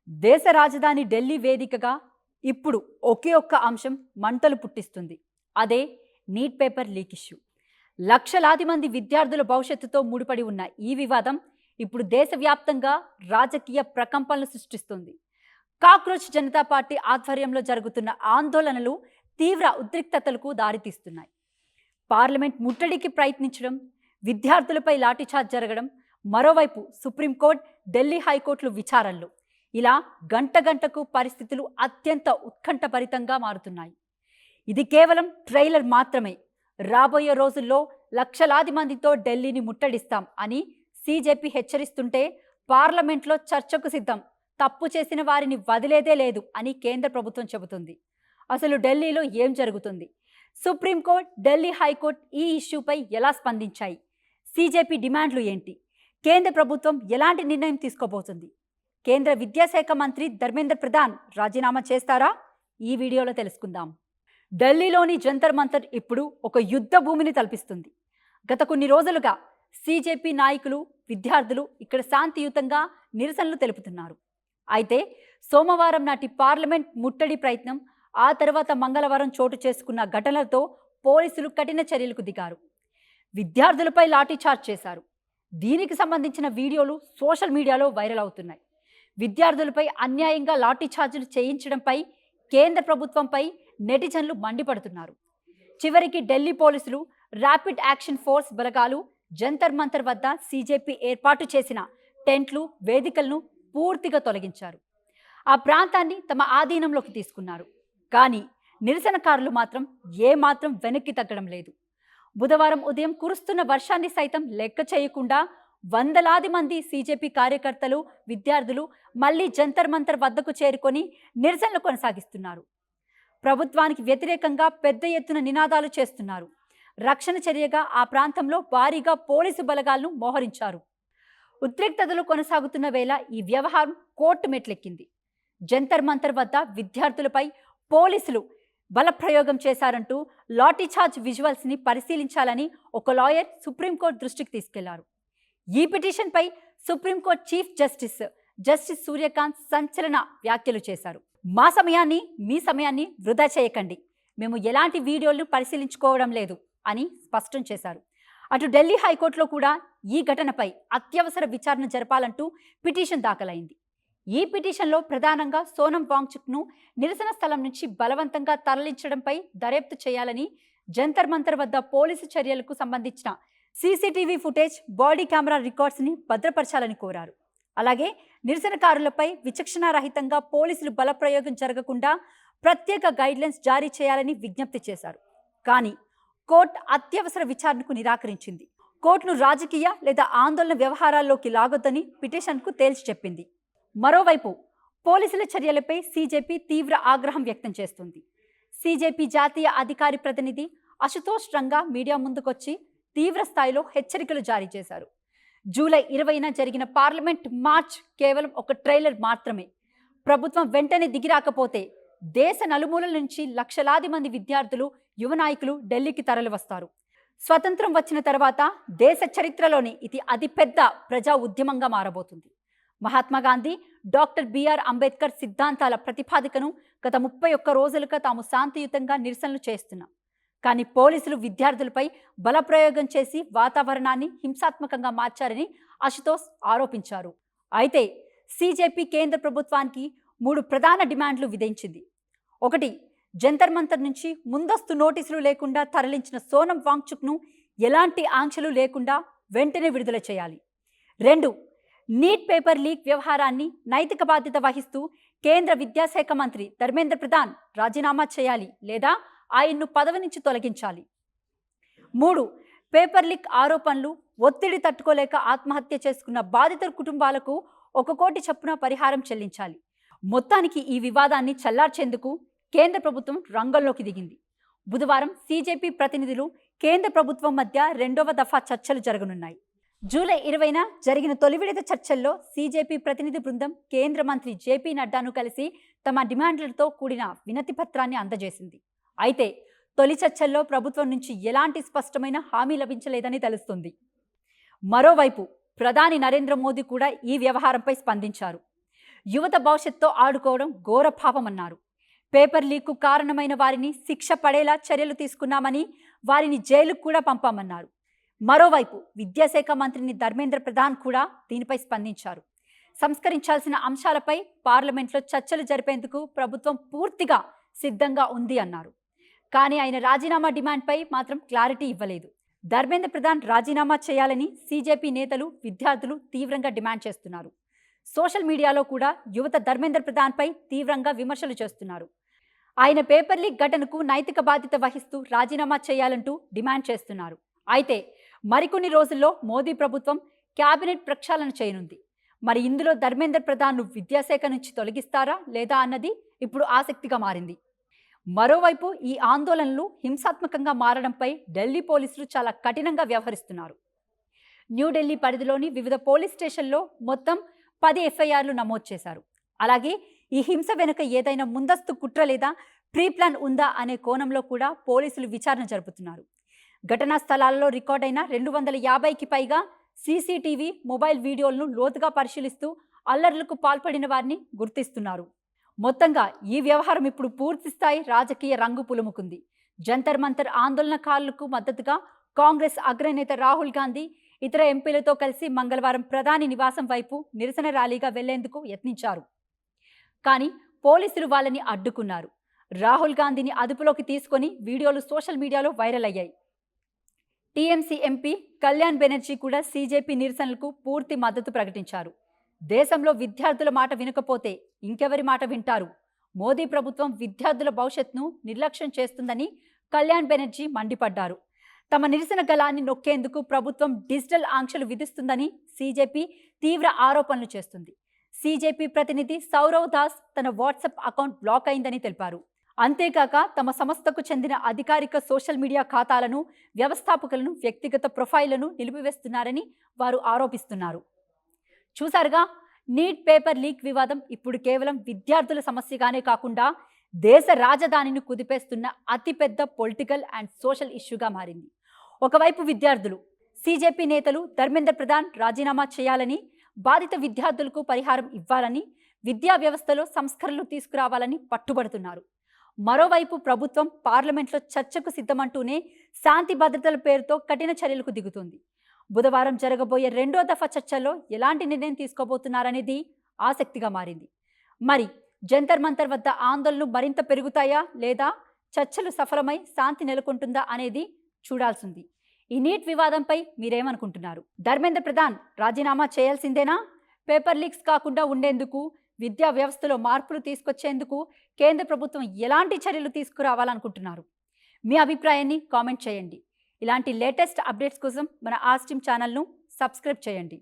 దేశ రాజధాని ఢిల్లీ వేదికగా ఇప్పుడు ఒకే ఒక్క అంశం మంటలు పుట్టిస్తుంది. అదే నీట్ పేపర్ లీక్ ఇష్యూ. లక్షలాది మంది విద్యార్థుల భవిష్యత్తుతో ముడిపడి ఉన్న ఈ వివాదం ఇప్పుడు దేశవ్యాప్తంగా రాజకీయ ప్రకంపనలు సృష్టిస్తుంది. కాక్రోచ్ జనతా పార్టీ ఆధ్వర్యంలో జరుగుతున్న ఆందోళనలు తీవ్ర ఉద్రిక్తతలకు దారితీస్తున్నాయి. పార్లమెంట్ ముట్టడికి ప్రయత్నించడం, విద్యార్థులపై లాఠీచార్జ్ జరగడం, మరోవైపు సుప్రీంకోర్టు, ఢిల్లీ హైకోర్టులు విచారణలు, ఇలా గంట గంటకు పరిస్థితులు అత్యంత ఉత్కంఠభరితంగా మారుతున్నాయి. ఇది కేవలం ట్రైలర్ మాత్రమే. రాబోయే రోజుల్లో లక్షలాది మందితో ఢిల్లీని ముట్టడిస్తాం అని సీజేపీ హెచ్చరిస్తుంటే పార్లమెంట్లో చర్చకు సిద్ధం, తప్పు చేసిన వారిని వదిలేదే లేదు అని కేంద్ర ప్రభుత్వం చెబుతుంది. అసలు ఢిల్లీలో ఏం జరుగుతుంది? సుప్రీంకోర్టు, ఢిల్లీ హైకోర్టు ఈ ఇష్యూపై ఎలా స్పందించాయి? సీజేపీ డిమాండ్లు ఏంటి? కేంద్ర ప్రభుత్వం ఎలాంటి నిర్ణయం తీసుకోబోతుంది? కేంద్ర విద్యాశాఖ మంత్రి ధర్మేంద్ర ప్రధాన్ రాజీనామా చేస్తారా? ఈ వీడియోలో తెలుసుకుందాం. ఢిల్లీలోని జంతర్ మంతర్ ఇప్పుడు ఒక యుద్ధ భూమిని తలపిస్తుంది. గత కొన్ని రోజులుగా సీజేపీ నాయకులు, విద్యార్థులు ఇక్కడ శాంతియుతంగా నిరసనలు తెలుపుతున్నారు. అయితే సోమవారం నాటి పార్లమెంట్ ముట్టడి ప్రయత్నం, ఆ తర్వాత మంగళవారం చోటు చేసుకున్న ఘటనలతో పోలీసులు కఠిన చర్యలకు దిగారు. విద్యార్థులపై లాఠీచార్జ్ చేశారు. దీనికి సంబంధించిన వీడియోలు సోషల్ మీడియాలో వైరల్ అవుతున్నాయి. విద్యార్థులపై అన్యాయంగా లాఠీచార్జీలు చేయించడంపై కేంద్ర ప్రభుత్వంపై నెటిజన్లు మండిపడుతున్నారు. చివరికి ఢిల్లీ పోలీసులు, ర్యాపిడ్ యాక్షన్ ఫోర్స్ బలగాలు జంతర్ మంతర్ వద్ద సీజేపీ ఏర్పాటు చేసిన టెంట్లు, వేదికలను పూర్తిగా తొలగించారు. ఆ ప్రాంతాన్ని తమ ఆధీనంలోకి తీసుకున్నారు. కానీ నిరసనకారులు మాత్రం ఏమాత్రం వెనక్కి తగ్గడం లేదు. బుధవారం ఉదయం కురుస్తున్న వర్షాన్ని సైతం లెక్క చేయకుండా వందలాది మంది సీజేపీ కార్యకర్తలు, విద్యార్థులు మళ్లీ జంతర్ మంతర్ వద్దకు చేరుకొని నిరసనలు కొనసాగిస్తున్నారు. ప్రభుత్వానికి వ్యతిరేకంగా పెద్ద ఎత్తున నినాదాలు చేస్తున్నారు. రక్షణ చర్యగా ఆ ప్రాంతంలో భారీగా పోలీసు బలగాలను మోహరించారు. ఉద్రిక్తతలు కొనసాగుతున్న వేళ ఈ వ్యవహారం కోర్టు మెట్లెక్కింది. జంతర్ మంతర్ వద్ద విద్యార్థులపై పోలీసులు బలప్రయోగం చేశారంటూ లాఠీచార్జ్ విజువల్స్ని పరిశీలించాలని ఒక లాయర్ సుప్రీంకోర్టు దృష్టికి తీసుకెళ్లారు. ఈ పిటిషన్పై సుప్రీంకోర్టు చీఫ్ జస్టిస్ సూర్యకాంత్ సంచలన వ్యాఖ్యలు చేశారు. మా సమయాన్ని, మీ సమయాన్ని వృధా చేయకండి, మేము ఎలాంటి వీడియోలను పరిశీలించుకోవడం లేదు అని స్పష్టం చేశారు. అటు ఢిల్లీ హైకోర్టులో కూడా ఈ ఘటనపై అత్యవసర విచారణ జరపాలంటూ పిటిషన్ దాఖలైంది. ఈ పిటిషన్లో ప్రధానంగా సోనం వాంగ్చుక్ను నిరసన స్థలం నుంచి బలవంతంగా తరలించడంపై దర్యాప్తు చేయాలని, జంతర్ మంతర్ వద్ద పోలీసు చర్యలకు సంబంధించిన సీసీటీవీ ఫుటేజ్, బాడీ కెమెరా రికార్డ్స్ని భద్రపరచాలని కోరారు. అలాగే నిరసనకారులపై విచక్షణారహితంగా పోలీసులు బలప్రయోగం జరగకుండా ప్రత్యేక గైడ్లైన్స్ జారీ చేయాలని విజ్ఞప్తి చేశారు. కానీ కోర్టు అత్యవసర విచారణకు నిరాకరించింది. కోర్టును రాజకీయ లేదా ఆందోళన వ్యవహారాల్లోకి లాగొద్దని పిటిషన్కు తేల్చి చెప్పింది. మరోవైపు పోలీసుల చర్యలపై సీజేపీ తీవ్ర ఆగ్రహం వ్యక్తం చేస్తుంది. సీజేపీ జాతీయ అధికారి ప్రతినిధి అశుతోష్ రంగా మీడియా ముందుకొచ్చి తీవ్ర స్థాయిలో హెచ్చరికలు జారీ చేశారు. జూలై 20న జరిగిన పార్లమెంట్ మార్చ్ కేవలం ఒక ట్రైలర్ మాత్రమే. ప్రభుత్వం వెంటనే దిగిరాకపోతే దేశ నలుమూలల నుంచి లక్షలాది మంది విద్యార్థులు, యువ నాయకులు ఢిల్లీకి తరలివస్తారు. స్వతంత్రం వచ్చిన తర్వాత దేశ చరిత్రలోని ఇది అతిపెద్ద ప్రజా ఉద్యమంగా మారబోతుంది. మహాత్మా గాంధీ, డాక్టర్ బిఆర్ అంబేద్కర్ సిద్ధాంతాల ప్రతిపాదికను గత 31 రోజులుగా తాము శాంతియుతంగా నిరసనలు చేస్తున్నాం. కానీ పోలీసులు విద్యార్థులపై బలప్రయోగం చేసి వాతావరణాన్ని హింసాత్మకంగా మార్చారని అశుతోష్ ఆరోపించారు. అయితే సీజేపీ కేంద్ర ప్రభుత్వానికి 3 ప్రధాన డిమాండ్లు విధించింది. 1. జంతర్ మంతర్ నుంచి ముందస్తు నోటీసులు లేకుండా తరలించిన సోనం వాంగ్చుక్ను ఎలాంటి ఆంక్షలు లేకుండా వెంటనే విడుదల చేయాలి. 2. నీట్ పేపర్ లీక్ వ్యవహారాన్ని నైతిక బాధ్యత వహిస్తూ కేంద్ర విద్యాశాఖ మంత్రి ధర్మేంద్ర ప్రధాన్ రాజీనామా చేయాలి లేదా ఆయన్ను పదవి నుంచి తొలగించాలి. 3. పేపర్ లీక్ ఆరోపణలు, ఒత్తిడి తట్టుకోలేక ఆత్మహత్య చేసుకున్న బాధితుల కుటుంబాలకు 1 కోటి చొప్పున పరిహారం చెల్లించాలి. మొత్తానికి ఈ వివాదాన్ని చల్లార్చేందుకు కేంద్ర ప్రభుత్వం రంగంలోకి దిగింది. బుధవారం సీజేపీ ప్రతినిధులు, కేంద్ర ప్రభుత్వం మధ్య 2వ దఫా చర్చలు జరగనున్నాయి. జూలై 20న జరిగిన తొలి విడత చర్చల్లో సీజేపీ ప్రతినిధి బృందం కేంద్ర మంత్రి జేపీ నడ్డాను కలిసి తమ డిమాండ్లతో కూడిన వినతి పత్రాన్ని అందజేసింది. అయితే తొలి చర్చల్లో ప్రభుత్వం నుంచి ఎలాంటి స్పష్టమైన హామీ లభించలేదని తెలుస్తుంది. మరోవైపు ప్రధాని నరేంద్ర మోదీ కూడా ఈ వ్యవహారంపై స్పందించారు. యువత భవిష్యత్తుతో ఆడుకోవడం ఘోర పాపమన్నారు. పేపర్ లీక్కు కారణమైన వారిని శిక్ష పడేలా చర్యలు తీసుకున్నామని, వారిని జైలుకు కూడా పంపామన్నారు. మరోవైపు విద్యాశాఖ మంత్రిని ధర్మేంద్ర ప్రధాన్ కూడా దీనిపై స్పందించారు. సంస్కరించాల్సిన అంశాలపై పార్లమెంట్లో చర్చలు జరిపేందుకు ప్రభుత్వం పూర్తిగా సిద్ధంగా ఉంది అన్నారు. కానీ ఆయన రాజీనామా డిమాండ్పై మాత్రం క్లారిటీ ఇవ్వలేదు. ధర్మేంద్ర ప్రధాన్ రాజీనామా చేయాలని సీజేపీ నేతలు, విద్యార్థులు తీవ్రంగా డిమాండ్ చేస్తున్నారు. సోషల్ మీడియాలో కూడా యువత ధర్మేంద్ర ప్రధాన్పై తీవ్రంగా విమర్శలు చేస్తున్నారు. ఆయన పేపర్ లీక్ ఘటనకు నైతిక బాధ్యత వహిస్తూ రాజీనామా చేయాలంటూ డిమాండ్ చేస్తున్నారు. అయితే మరికొన్ని రోజుల్లో మోదీ ప్రభుత్వం కేబినెట్ ప్రక్షాళన చేయనుంది. మరి ఇందులో ధర్మేంద్ర ప్రధాన్ను విద్యాశాఖ నుంచి తొలగిస్తారా లేదా అన్నది ఇప్పుడు ఆసక్తిగా మారింది. మరోవైపు ఈ ఆందోళనలు హింసాత్మకంగా మారడంపై ఢిల్లీ పోలీసులు చాలా కఠినంగా వ్యవహరిస్తున్నారు. న్యూఢిల్లీ పరిధిలోని వివిధ పోలీస్ స్టేషన్లో మొత్తం 10 ఎఫ్ఐఆర్లు నమోదు చేశారు. అలాగే ఈ హింస వెనుక ఏదైనా ముందస్తు కుట్ర లేదా ప్రీ ప్లాన్ ఉందా అనే కోణంలో కూడా పోలీసులు విచారణ జరుపుతున్నారు. ఘటనా స్థలాలలో రికార్డైన 250కి పైగా సీసీటీవీ, మొబైల్ వీడియోలను లోతుగా పరిశీలిస్తూ అల్లర్లకు పాల్పడిన వారిని గుర్తిస్తున్నారు. మొత్తంగా ఈ వ్యవహారం ఇప్పుడు పూర్తిస్థాయి రాజకీయ రంగు పులుముకుంది. జంతర్ మంతర్ ఆందోళనకారులకు మద్దతుగా కాంగ్రెస్ అగ్రనేత రాహుల్ గాంధీ ఇతర ఎంపీలతో కలిసి మంగళవారం ప్రధాని నివాసం వైపు నిరసన ర్యాలీగా వెళ్లేందుకు యత్నించారు. కానీ పోలీసులు వాళ్ళని అడ్డుకున్నారు. రాహుల్ గాంధీని అదుపులోకి తీసుకొని వీడియోలు సోషల్ మీడియాలో వైరల్ అయ్యాయి. టీఎంసీ ఎంపీ కళ్యాణ్ బెనర్జీ కూడా సీజేపీ నిరసనలకు పూర్తి మద్దతు ప్రకటించారు. దేశంలో విద్యార్థుల మాట వినకపోతే ఇంకెవరి మాట వింటారు? మోదీ ప్రభుత్వం విద్యార్థుల భవిష్యత్తును నిర్లక్ష్యం చేస్తుందని కళ్యాణ్ బెనర్జీ మండిపడ్డారు. తమ నిరసన గళాన్ని నొక్కేందుకు ప్రభుత్వం డిజిటల్ ఆంక్షలు విధిస్తుందని సీజేపీ తీవ్ర ఆరోపణలు చేస్తుంది. సీజేపీ ప్రతినిధి సౌరవ్ దాస్ తన వాట్సాప్ అకౌంట్ బ్లాక్ అయిందని తెలిపారు. అంతేకాక తమ సంస్థకు చెందిన అధికారిక సోషల్ మీడియా ఖాతాలను, వ్యవస్థాపకులను, వ్యక్తిగత ప్రొఫైళ్లను నిలిపివేస్తున్నారని వారు ఆరోపిస్తున్నారు. చూసారుగా, నీట్ పేపర్ లీక్ వివాదం ఇప్పుడు కేవలం విద్యార్థుల సమస్యగానే కాకుండా దేశ రాజధానిని కుదిపేస్తున్న అతిపెద్ద పొలిటికల్ అండ్ సోషల్ ఇష్యూగా మారింది. ఒకవైపు విద్యార్థులు, సీజేపీ నేతలు ధర్మేంద్ర ప్రధాన్ రాజీనామా చేయాలని, బాధిత విద్యార్థులకు పరిహారం ఇవ్వాలని, విద్యా వ్యవస్థలో సంస్కరణలు తీసుకురావాలని పట్టుబడుతున్నారు. మరోవైపు ప్రభుత్వం పార్లమెంట్లో చర్చకు సిద్ధమంటూనే శాంతి భద్రతల పేరుతో కఠిన చర్యలకు దిగుతుంది. బుధవారం జరగబోయే 2వ దఫా చర్చల్లో ఎలాంటి నిర్ణయం తీసుకోబోతున్నారనేది ఆసక్తిగా మారింది. మరి జంతర్ మంతర్ వద్ద ఆందోళనలు మరింత పెరుగుతాయా లేదా చర్చలు సఫలమై శాంతి నెలకొంటుందా అనేది చూడాల్సింది. ఈ నీట్ వివాదంపై మీరేమనుకుంటున్నారు? ధర్మేంద్ర ప్రధాన్ రాజీనామా చేయాల్సిందేనా? పేపర్ లీక్స్ కాకుండా ఉండేందుకు, విద్యా వ్యవస్థలో మార్పులు తీసుకొచ్చేందుకు కేంద్ర ప్రభుత్వం ఎలాంటి చర్యలు తీసుకురావాలనుకుంటున్నారు? మీ అభిప్రాయాన్ని కామెంట్ చేయండి. ఇలాంటి లేటెస్ట్ అప్డేట్స్ కోసం మన ఆస్టిమ్ ఛానల్ను సబ్స్క్రైబ్ చేయండి.